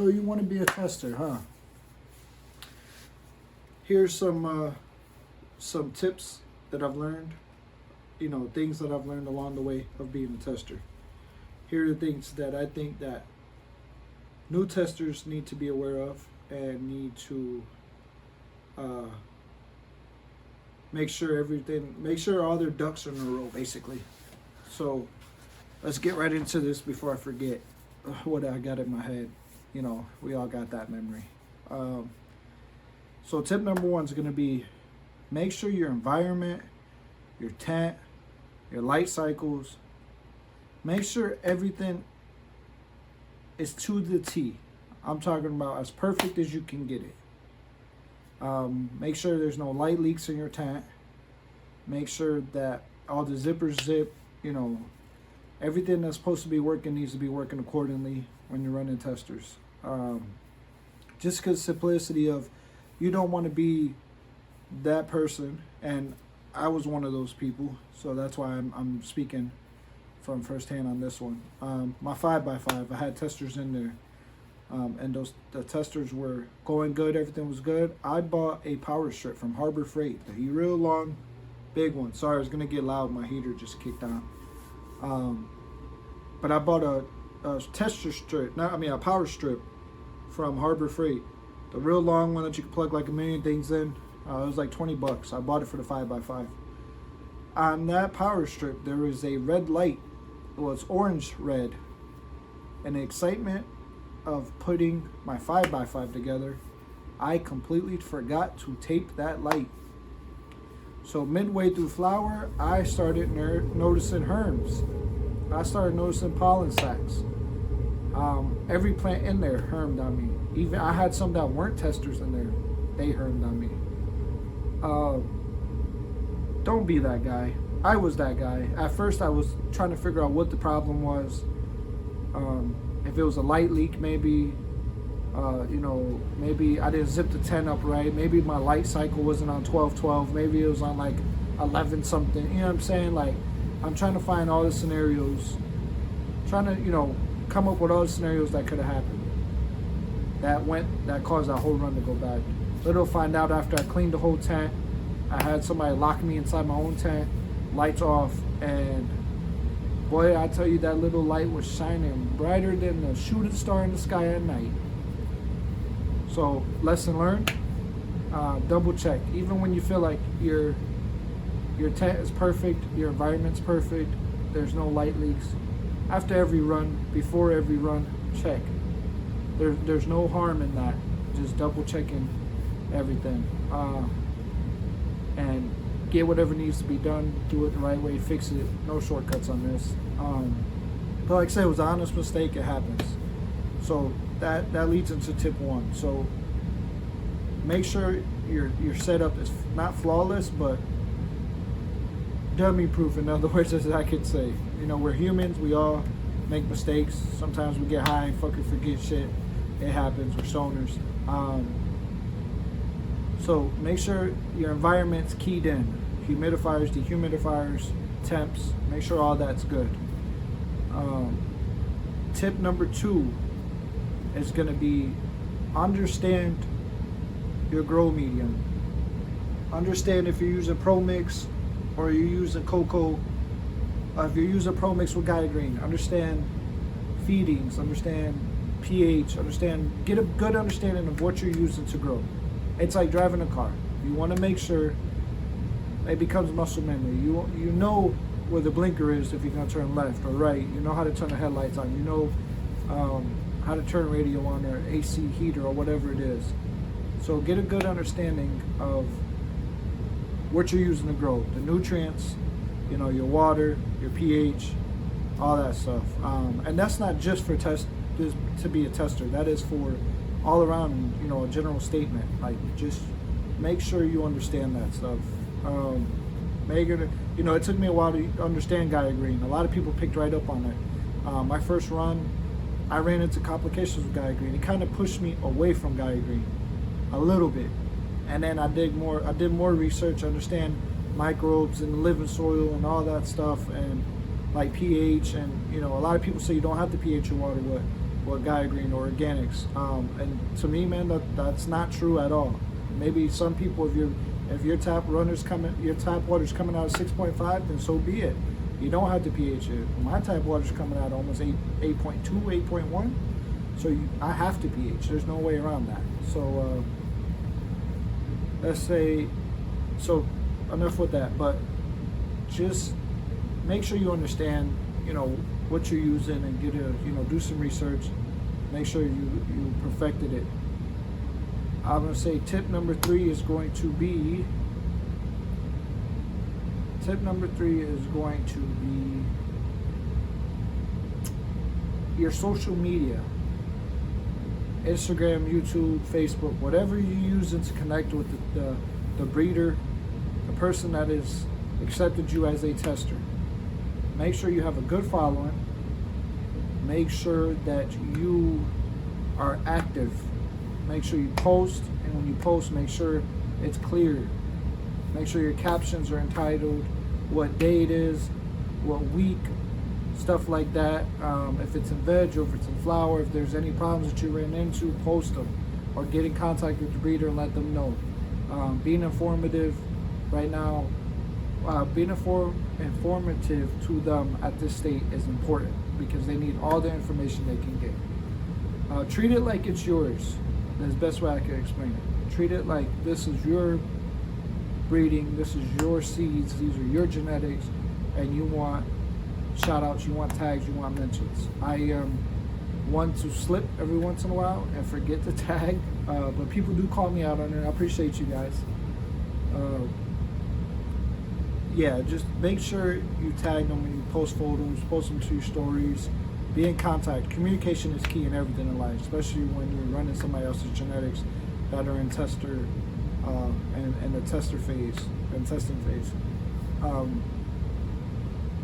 So you want to be a tester, huh? Here's some tips that I've learned. You know, things that I've learned along the way of being a tester. Here are the things that I think that new testers need to be aware of and need to make sure all their ducks are in a row, basically. So let's get right into this before I forget what I got in my head. You know, we all got that memory. So tip number one is going to be make sure your environment, your tent, your light cycles, make sure everything is to the T. I'm talking about as perfect as you can get it. Make sure there's no light leaks in your tent. Make sure that all the zippers zip. You know, everything that's supposed to be working needs to be working accordingly when you're running testers. Just because simplicity of you don't want to be that person, and I was one of those people, so that's why I'm speaking from firsthand on this one. My 5x5, I had testers in there. And the testers were going good, everything was good. I bought a power strip from Harbor Freight, the real long, big one. Sorry, it's gonna get loud. My heater just kicked on. But I bought a tester strip, a power strip from Harbor Freight, the real long one that you can plug like a million things in. It was like $20. I bought it for the 5x5. On that power strip, there was a red light. Well, it's orange red, and the excitement of putting my 5x5 together, I completely forgot to tape that light. So midway through flower, I started noticing herms. I started noticing pollen sacs. Every plant in there hermed on me. Even I had some that weren't testers in there. They hermed on me. Don't be that guy. I was that guy. At first I was trying to figure out what the problem was. If it was a light leak, maybe, maybe I didn't zip the tent up right. Maybe my light cycle wasn't on 12/12. Maybe it was on like 11 something. You know what I'm saying? Like, I'm trying to find all the scenarios, trying to, come up with all the scenarios that could have happened. That caused that whole run to go bad. Little find out after I cleaned the whole tent, I had somebody lock me inside my own tent, lights off, and boy, I tell you, that little light was shining brighter than the shooting star in the sky at night. So, lesson learned, double check. Even when you feel like your tent is perfect, your environment's perfect, there's no light leaks. After every run, before every run, check. There's no harm in that. Just double checking everything. And get whatever needs to be done, do it the right way, fix it. No shortcuts on this. But like I said, it was an honest mistake. It happens. So that leads into tip one. So make sure your setup is not flawless, but dummy proof. In other words, as I could say, we're humans. We all make mistakes. Sometimes we get high and fucking forget shit. It happens. We're soners. So make sure your environment's keyed in. Humidifiers, dehumidifiers, temps. Make sure all that's good. Tip number 2 is going to be understand your grow medium. Understand if you're using Pro Mix or you're using Coco. If you're using Pro Mix with Gaia Green, understand feedings, understand pH, get a good understanding of what you're using to grow. It's like driving a car. You want to make sure it becomes muscle memory. You know where the blinker is if you're going to turn left or right. You know how to turn the headlights on. You know how to turn radio on or AC heater or whatever it is. So get a good understanding of what you're using to grow. The nutrients, your water, your pH, all that stuff. And that's not just for to be a tester. That is for all around, a general statement. Like, just make sure you understand that stuff. It took me a while to understand Gaia Green. A lot of people picked right up on it. My first run, I ran into complications with Gaia Green. It kind of pushed me away from Gaia Green a little bit. And then I did more research, understand microbes in the living soil and all that stuff, and like pH, and a lot of people say you don't have to pH your water. What what Gaia Green or organics. And to me, man, that's not true at all. Maybe some people, if your tap water's coming out of 6.5, then so be it. You don't have to pH it. My tap water's coming out almost 8.2, 8.1. So I have to pH. There's no way around that. So let's say, so enough with that. But just make sure you understand, what you're using, and get do some research. Make sure you perfected it. I'm gonna say tip number 3 is going to be. Tip number 3 is going to be your social media. Instagram, YouTube, Facebook, whatever you're using to connect with the breeder, the person that has accepted you as a tester. Make sure you have a good following. Make sure that you are active. Make sure you post, and when you post, make sure it's clear. Make sure your captions are entitled, what day it is, what week, stuff like that. If it's in veg or if it's in flower, if there's any problems that you ran into, post them, or get in contact with the breeder and let them know. Being informative right now, being informative to them at this state is important, because they need all the information they can get. Treat it like it's yours. That's the best way I can explain it. Treat it like this is your breeding, this is your seeds, these are your genetics, and you want shout outs, you want tags, you want mentions. I want to slip every once in a while and forget to tag, but people do call me out on it. I appreciate you guys. Yeah, just make sure you tag them when you post photos, post them to your stories. Be in contact. Communication is key in everything in life, especially when you're running somebody else's genetics that are in tester and the tester phase and testing phase.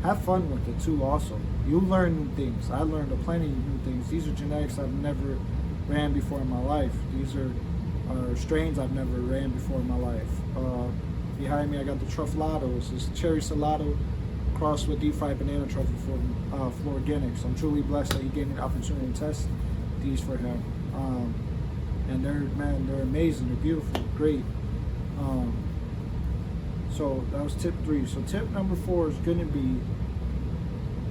Have fun with it too. Also, you learn new things. I learned plenty of new things. These are genetics I've never ran before in my life. These are strains I've never ran before in my life. Behind me, I got the Truffalatos. This is Cherry Salato crossed with deep fried banana truffle for Florganics. I'm truly blessed that he gave me the opportunity to test these for him. And they're amazing. They're beautiful, great. So that was tip 3. So tip number 4 is going to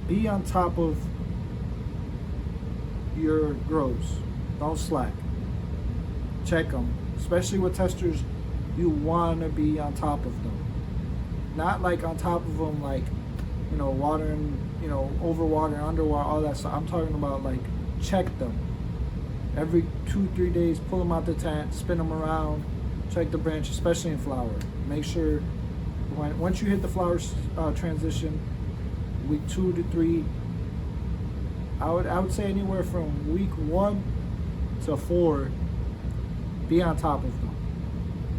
be on top of your grows. Don't slack. Check them, especially with testers. You want to be on top of them, not like on top of them like watering, overwatering, underwater, all that stuff. I'm talking about like check them every 2-3 days. Pull them out the tent, spin them around, check the branch, especially in flower. Make sure once you hit the flower transition, week 2 to 3, I would say anywhere from week 1 to 4, be on top of them.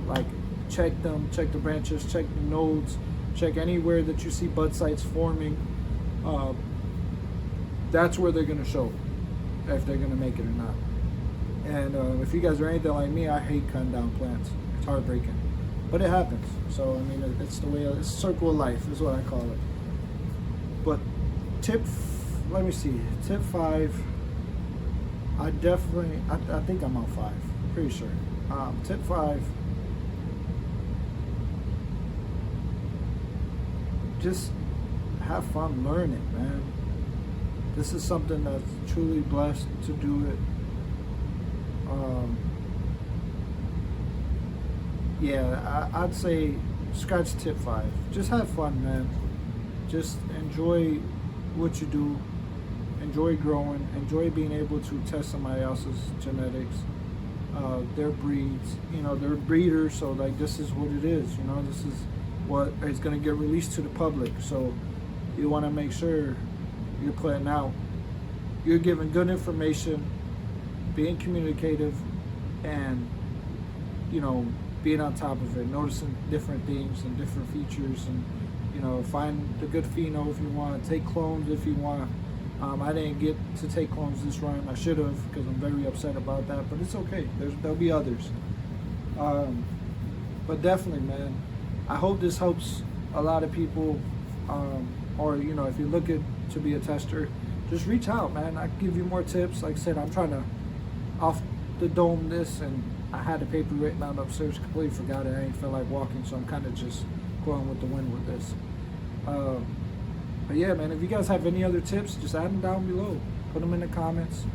Like check them, check the branches, check the nodes, check anywhere that you see bud sites forming. That's where they're gonna show if they're gonna make it or not. And if you guys are anything like me, I hate cutting down plants. It's heartbreaking, but it happens. So I mean, it's the way. It's a circle of life is what I call it. But let me see. Tip 5. I think I'm on 5. Pretty sure. Tip 5. Just have fun learning, man. This is something that's truly blessed to do it. I'd say scratch tip 5. Just have fun, man. Just enjoy what you do. Enjoy growing. Enjoy being able to test somebody else's genetics, their breeds. They're breeders, so like this is what it is. This is what is going to get released to the public. So you want to make sure you're putting out, you're giving good information, being communicative, and being on top of it, noticing different things and different features, and find the good pheno if you want, take clones if you want. I didn't get to take clones this run. I should have, because I'm very upset about that, but it's okay. There'll be others. But definitely, man, I hope this helps a lot of people, or if you're looking to be a tester, just reach out, man. I can give you more tips. Like I said, I'm trying to off the dome this, and I had the paper written out upstairs, completely forgot it. I ain't feel like walking, so I'm kind of just going with the wind with this. But yeah, man, if you guys have any other tips, just add them down below. Put them in the comments.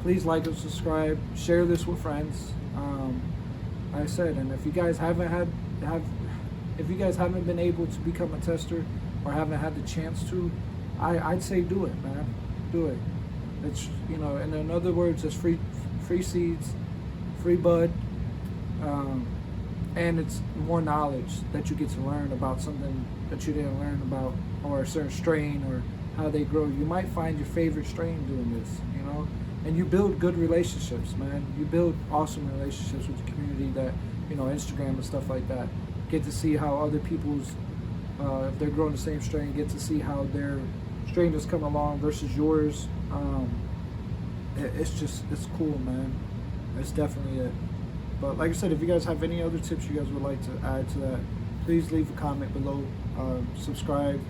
Please like and subscribe. Share this with friends. Like I said, and if you guys haven't been able to become a tester or haven't had the chance to, I'd say do it, man. Do it. It's, you know, and in other words, it's free seeds, free bud, and it's more knowledge that you get to learn about something that you didn't learn about, or a certain strain, or how they grow. You might find your favorite strain doing this, you know, and you build good relationships, man. You build awesome relationships with the community that, you know, Instagram and stuff like that. Get to see how other people's, if they're growing the same strain, get to see how their strain has come along versus yours. It's cool, man. It's definitely it. But like I said, if you guys have any other tips you guys would like to add to that, please leave a comment below. Subscribe.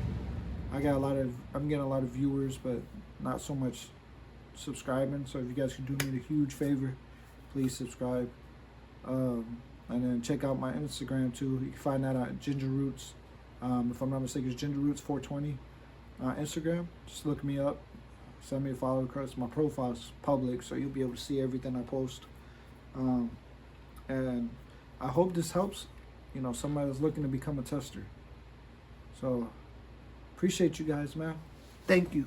I'm getting a lot of viewers, but not so much subscribing. So if you guys could do me a huge favor, please subscribe. And then check out my Instagram too. You can find that at Ginger Roots. If I'm not mistaken, it's Ginger Roots 420 Instagram. Just look me up. Send me a follow request. My profile's public, so you'll be able to see everything I post. And I hope this helps, you know, somebody that's looking to become a tester. So appreciate you guys, man. Thank you.